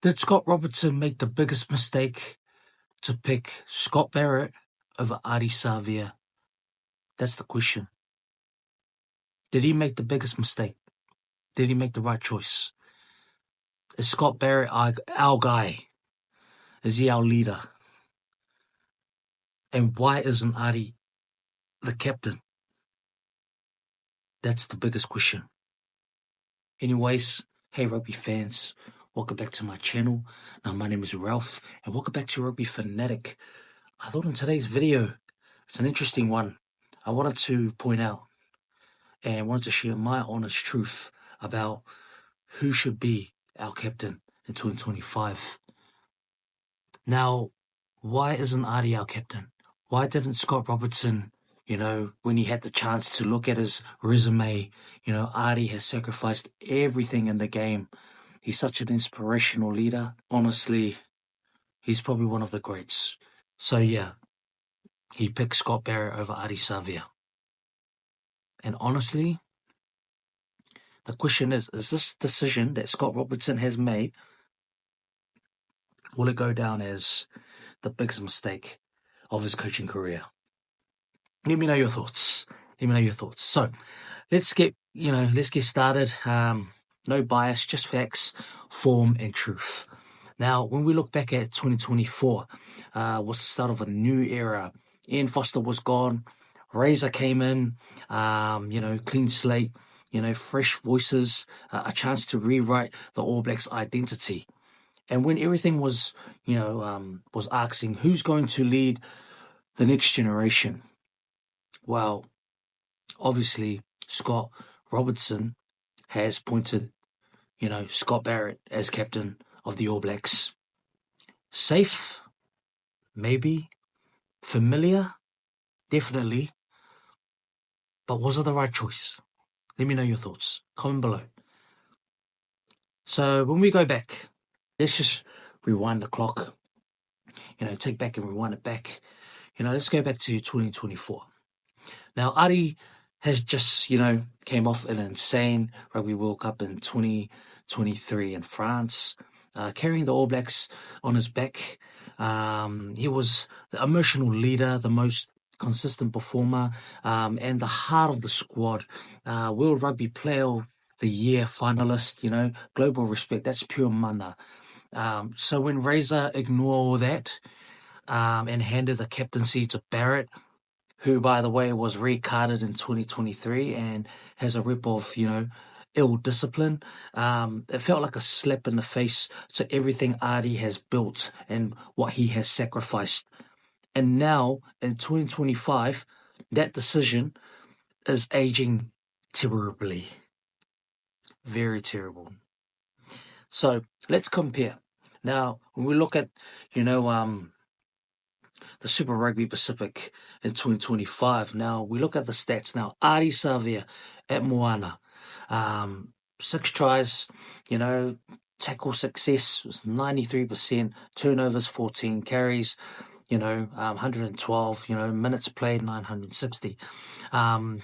Did Scott Robertson make the biggest mistake to pick Scott Barrett over Ardie Savea? That's the question. Did he make the biggest mistake? Did he make the right choice? Is Scott Barrett our guy? Is he our leader? And why isn't Ardie the captain? That's the biggest question. Anyways, hey rugby fans, welcome back to my channel. Now my name is Ralph and welcome back to Rugby Fanatic. I thought in today's video, it's an interesting one. I wanted to point out and wanted to share my honest truth about who should be our captain in 2025. Now, why isn't Ardie our captain? Why didn't Scott Robertson, when he had the chance to look at his resume, Ardie has sacrificed everything in the game. He's such an inspirational leader. Honestly, he's probably one of the greats. So yeah, he picked Scott Barrett over Ardie Savea. And honestly, the question is this decision that Scott Robertson has made, will it go down as the biggest mistake of his coaching career? Let me know your thoughts. So let's get started. No bias, just facts, form and truth. Now, when we look back at 2024, was the start of a new era. Ian Foster was gone. Razor came in, clean slate, fresh voices, a chance to rewrite the All Blacks' identity. And when everything was asking who's going to lead the next generation, well, obviously Scott Robertson has pointed, Scott Barrett as captain of the All Blacks. Safe? Maybe. Familiar? Definitely. But was it the right choice? Let me know your thoughts. Comment below. So when we go back, let's just rewind the clock. Take back and rewind it back. Let's go back to 2024. Now, Ardie has just, came off an insane Rugby World Cup in 2023 in France, carrying the All Blacks on his back. He was the emotional leader, the most consistent performer, and the heart of the squad. World Rugby Player of the Year finalist, global respect. That's pure mana. So when Razor ignored all that and handed the captaincy to Barrett, who, by the way, was recarded in 2023 and has a rep of, ill discipline. It felt like a slap in the face to everything Ardie has built and what he has sacrificed. And now, in 2025, that decision is aging terribly. Very terrible. So, let's compare. Now, when we look at, the Super Rugby Pacific in 2025. Now, we look at the stats now. Ardie Savea at Moana. 6 tries, tackle success was 93%, turnovers 14, carries, 112, minutes played 960.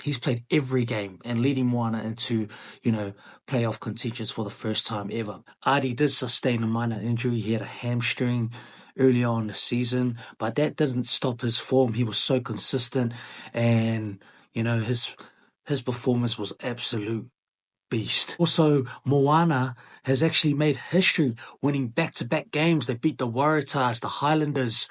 He's played every game and leading Moana into, playoff contentions for the first time ever. Ardie did sustain a minor injury. He had a hamstring early on in the season, but that didn't stop his form. He was so consistent, and his performance was absolute beast. Also, Moana has actually made history, winning back-to-back games. They beat the Waratahs, the Highlanders,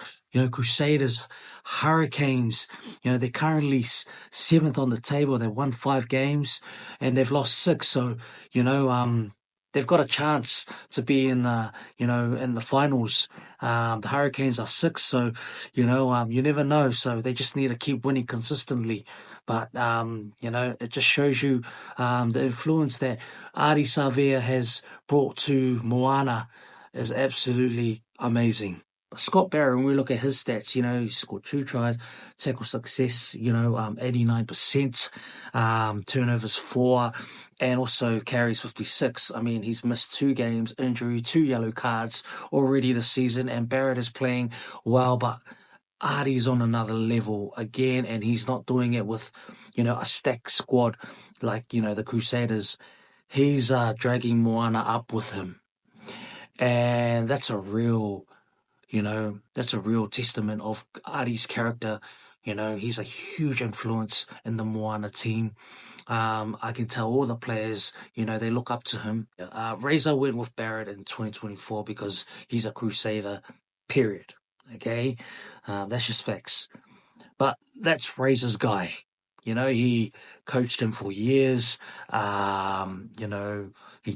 Crusaders, Hurricanes. They're currently 7th on the table. They won 5 games and they've lost 6. So, they've got a chance to be in the, in the finals. The Hurricanes are 6, so, you never know. So they just need to keep winning consistently. But, it just shows you the influence that Ardie Savea has brought to Moana is absolutely amazing. Scott Barrett, when we look at his stats, he scored 2 tries, tackle success, 89%, turnovers 4, and also carries 56. I mean, he's missed 2 games, injury, 2 yellow cards already this season, and Barrett is playing well, but Ardie's on another level again, and he's not doing it with, a stacked squad like, the Crusaders. He's dragging Moana up with him. And that's a real, that's a real testament of Ardie's character. He's a huge influence in the Moana team. I can tell all the players, they look up to him. Razor went with Barrett in 2024 because he's a Crusader, period. Okay? That's just facts. But that's Razor's guy. He coached him for years. He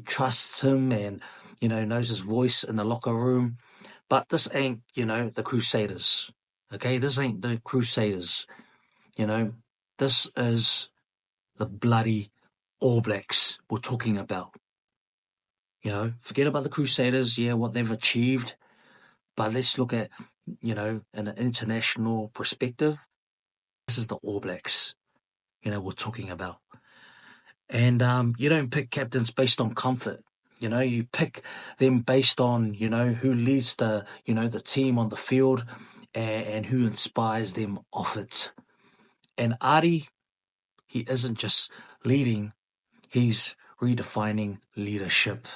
trusts him and, knows his voice in the locker room. But this ain't, the Crusaders. Okay? This ain't the Crusaders. This is the bloody All Blacks we're talking about. Forget about the Crusaders, what they've achieved. But let's look at, in an international perspective. This is the All Blacks, we're talking about. And you don't pick captains based on comfort. You pick them based on, who leads the team on the field and who inspires them off it. And Ardie, he isn't just leading, he's redefining leadership.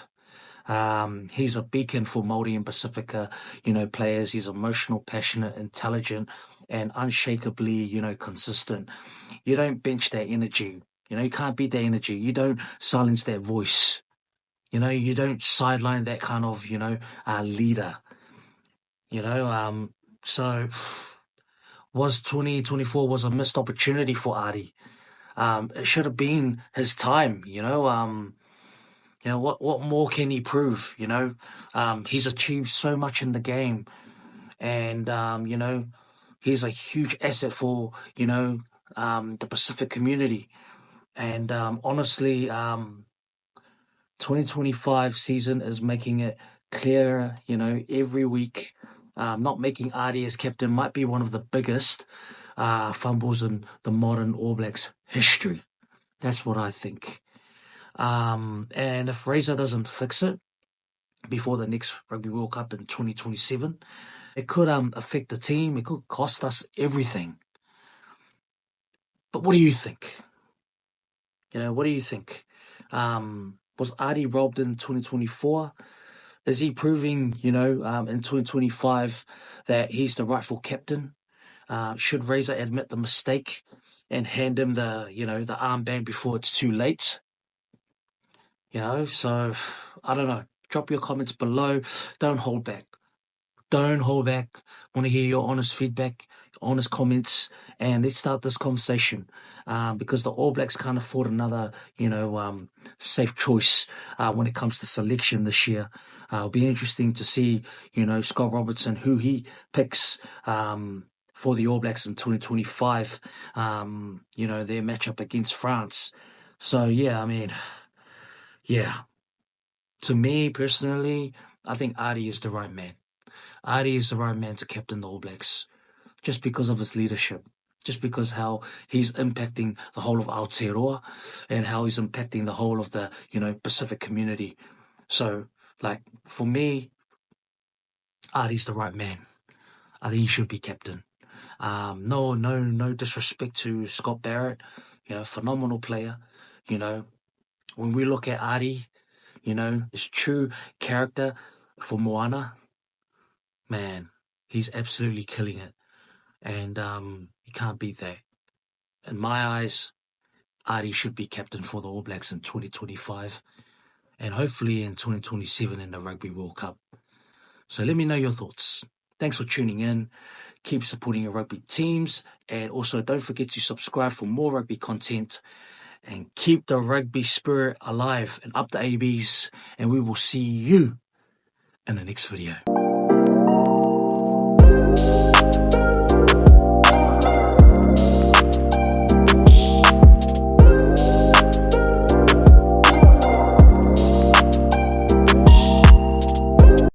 He's a beacon for Māori and Pasifika, players. He's emotional, passionate, intelligent, and unshakably, consistent. You don't bench that energy. You can't beat that energy. You don't silence that voice. You don't sideline that kind of, leader. So was 2024 was a missed opportunity for Ardie. It should have been his time, what more can he prove? He's achieved so much in the game, and he's a huge asset for the Pacific community. And honestly, 2025 season is making it clearer, every week. Not making Ardie as captain might be one of the biggest fumbles in the modern All Blacks history. That's what I think. And if Razor doesn't fix it before the next Rugby World Cup in 2027, it could affect the team. It could cost us everything. But what do you think? What do you think? Was Ardie robbed in 2024? Is he proving, in 2025 that he's the rightful captain? Should Razor admit the mistake and hand him the armband before it's too late? So I don't know. Drop your comments below. Don't hold back. Don't hold back. Want to hear your honest feedback, honest comments, and let's start this conversation. Because the All Blacks can't afford another, safe choice when it comes to selection this year. It'll be interesting to see, Scott Robertson, who he picks for the All Blacks in 2025. Their matchup against France. So to me personally, I think Ardie is the right man. Ardie is the right man to captain the All Blacks, just because of his leadership, just because how he's impacting the whole of Aotearoa and how he's impacting the whole of the, Pacific community. So, for me, Ardie's the right man. I think he should be captain. No disrespect to Scott Barrett, phenomenal player. When we look at Ardie, his true character for Moana, man, he's absolutely killing it. And you can't beat that. In my eyes, Ardie should be captain for the All Blacks in 2025 and hopefully in 2027 in the Rugby World Cup. So let me know your thoughts. Thanks for tuning in. Keep supporting your rugby teams, and also don't forget to subscribe for more rugby content, and keep the rugby spirit alive and up the ABs, and we will see you in the next video.